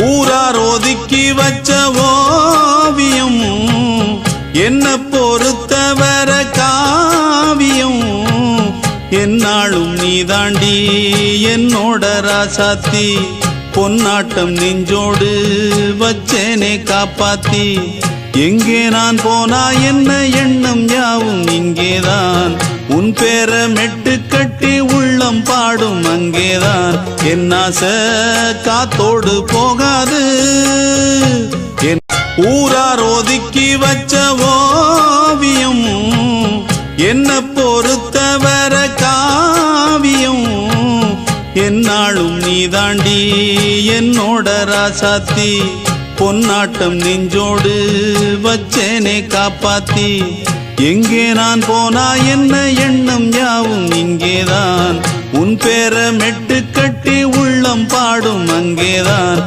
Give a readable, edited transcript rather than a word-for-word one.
ஊரார் ஒதுக்கி வச்ச ஓவியம் என்ன பொறுத்தவர காவியம் என்னாலும் நீதாண்டி என்னோட ராசாத்தி பொன்னாட்டம் நெஞ்சோடு வச்சேனே காப்பாத்தி எங்கே நான் போனா என்ன எண்ணம் யாவும் இங்கேதான் உன் பேர மெட்டு கட்டி உள்ளம் பாடும் அங்கேதான் என் ஆசை காத்தோடு போகாது ஊரார் ஒதுக்கி வச்ச ஓவியம் என்ன பொறுத்தவர காவியம் என்னாலும் நீதாண்டி என்னோட ராசாத்தி பொன்னாட்டம் நெஞ்சோடு வச்சேனே காப்பாத்தி எங்கே நான் போனா என்ன எண்ணம் யாவும் இங்கேதான் உன் பேர மெட்டு கட்டி உள்ளம் பாடும் அங்கேதான்